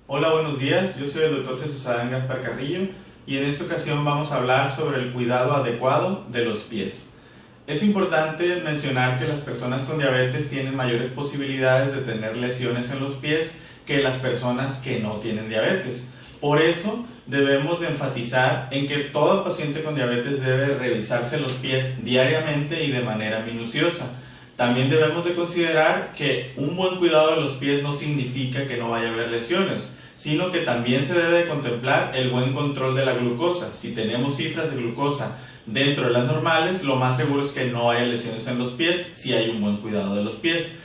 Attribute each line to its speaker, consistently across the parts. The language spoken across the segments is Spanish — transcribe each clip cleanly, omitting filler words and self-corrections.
Speaker 1: Hola, buenos días. Yo soy el Dr. Jesús Adán Gaspar Carrillo y en esta ocasión vamos a hablar sobre el cuidado adecuado de los pies. Es importante mencionar que las personas con diabetes tienen mayores posibilidades de tener lesiones en los pies que las personas que no tienen diabetes. Por eso debemos de enfatizar en que todo paciente con diabetes debe revisarse los pies diariamente y de manera minuciosa. También debemos de considerar que un buen cuidado de los pies no significa que no vaya a haber lesiones, sino que también se debe de contemplar el buen control de la glucosa. Si tenemos cifras de glucosa dentro de las normales, lo más seguro es que no haya lesiones en los pies si hay un buen cuidado de los pies.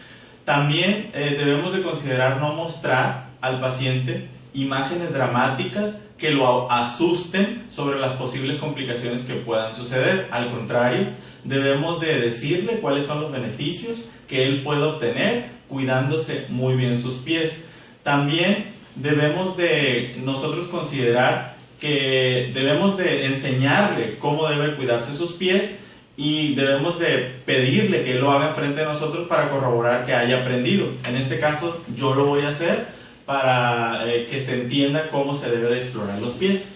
Speaker 1: También debemos de considerar no mostrar al paciente imágenes dramáticas que lo asusten sobre las posibles complicaciones que puedan suceder. Al contrario, debemos de decirle cuáles son los beneficios que él puede obtener cuidándose muy bien sus pies. También debemos de nosotros considerar que debemos de enseñarle cómo debe cuidarse sus pies y debemos de pedirle que él lo haga frente a nosotros para corroborar que haya aprendido. En este caso yo lo voy a hacer para que se entienda cómo se debe de explorar los pies.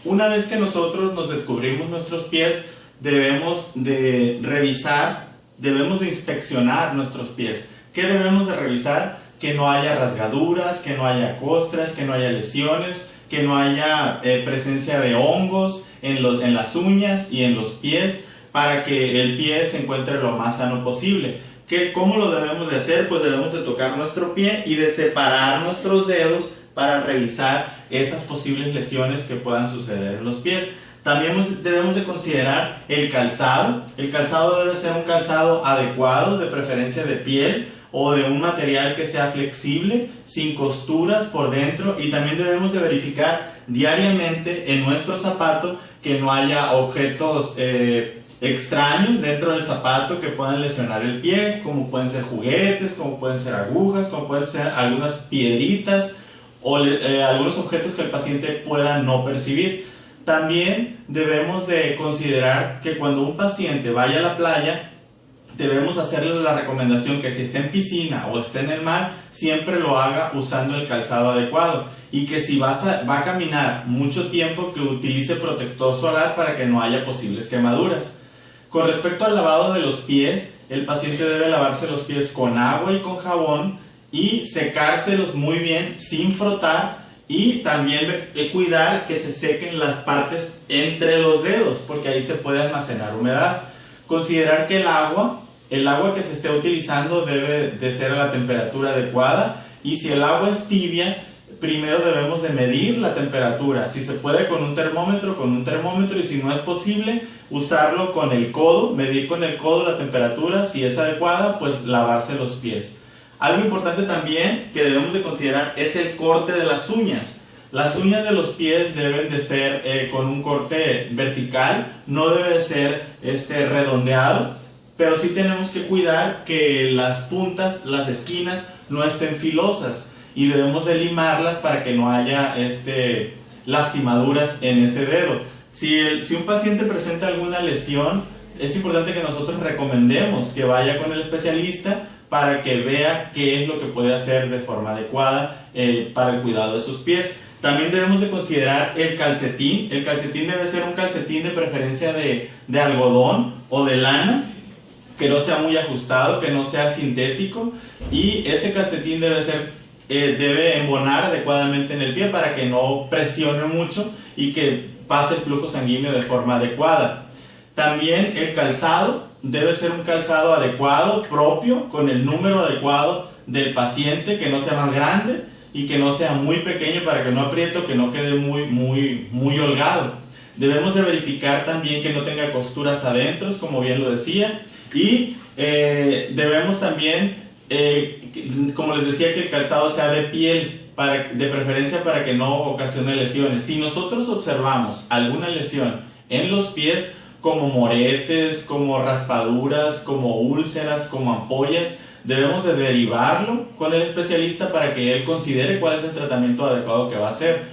Speaker 1: Una vez que nosotros nos descubrimos nuestros pies, debemos de revisar, debemos de inspeccionar nuestros pies. ¿Qué debemos de revisar? Que no haya rasgaduras, que no haya costras, que no haya lesiones, que no haya presencia de hongos en las uñas y en los pies, para que el pie se encuentre lo más sano posible. ¿Cómo lo debemos de hacer? Pues debemos de tocar nuestro pie y de separar nuestros dedos para revisar esas posibles lesiones que puedan suceder en los pies. También debemos de considerar el calzado. El calzado debe ser un calzado adecuado, de preferencia de piel o de un material que sea flexible, sin costuras por dentro, y también debemos de verificar diariamente en nuestro zapato que no haya objetos extraños dentro del zapato que puedan lesionar el pie, como pueden ser juguetes, como pueden ser agujas, como pueden ser algunas piedritas o algunos objetos que el paciente pueda no percibir. También debemos de considerar que cuando un paciente vaya a la playa, debemos hacerle la recomendación que si está en piscina o está en el mar, siempre lo haga usando el calzado adecuado, y que si va a caminar mucho tiempo, que utilice protector solar para que no haya posibles quemaduras. Con respecto al lavado de los pies, el paciente debe lavarse los pies con agua y con jabón y secárselos muy bien sin frotar, y también cuidar que se sequen las partes entre los dedos, porque ahí se puede almacenar humedad. Considerar que el agua que se esté utilizando debe de ser a la temperatura adecuada, y si el agua es tibia, primero debemos de medir la temperatura. Si se puede con un termómetro, y si no es posible, usarlo con el codo, medir con el codo la temperatura. Si es adecuada, pues lavarse los pies. Algo importante también que debemos de considerar es el corte de las uñas. Las uñas de los pies deben de ser con un corte vertical, no debe de ser redondeado, pero sí tenemos que cuidar que las puntas, las esquinas, no estén filosas, y debemos de limarlas para que no haya lastimaduras en ese dedo. Si un paciente presenta alguna lesión, es importante que nosotros recomendemos que vaya con el especialista para que vea qué es lo que puede hacer de forma adecuada para el cuidado de sus pies. También debemos de considerar el calcetín. El calcetín debe ser un calcetín de preferencia de algodón o de lana, que no sea muy ajustado, que no sea sintético, y ese calcetín debe embonar adecuadamente en el pie para que no presione mucho y que pase el flujo sanguíneo de forma adecuada. También el calzado debe ser un calzado adecuado, propio, con el número adecuado del paciente, que no sea más grande y que no sea muy pequeño para que no apriete o que no quede muy holgado. Debemos de verificar también que no tenga costuras adentro, como bien lo decía, y debemos también, como les decía, que el calzado sea de piel, de preferencia para que no ocasione lesiones. Si nosotros observamos alguna lesión en los pies, como moretes, como raspaduras, como úlceras, como ampollas, debemos de derivarlo con el especialista para que él considere cuál es el tratamiento adecuado que va a hacer.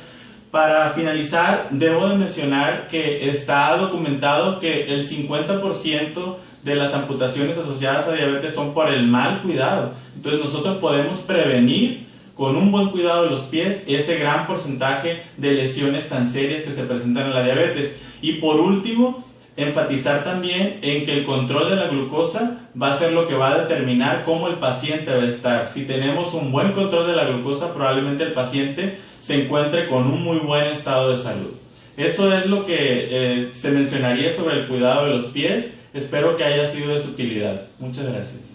Speaker 1: Para finalizar, debo de mencionar que está documentado que el 50% de las amputaciones asociadas a diabetes son por el mal cuidado. Entonces nosotros podemos prevenir con un buen cuidado de los pies ese gran porcentaje de lesiones tan serias que se presentan en la diabetes. Y por último, enfatizar también en que el control de la glucosa va a ser lo que va a determinar cómo el paciente va a estar. Si tenemos un buen control de la glucosa, probablemente el paciente se encuentre con un muy buen estado de salud. Eso es lo que se mencionaría sobre el cuidado de los pies. Espero que haya sido de su utilidad. Muchas gracias.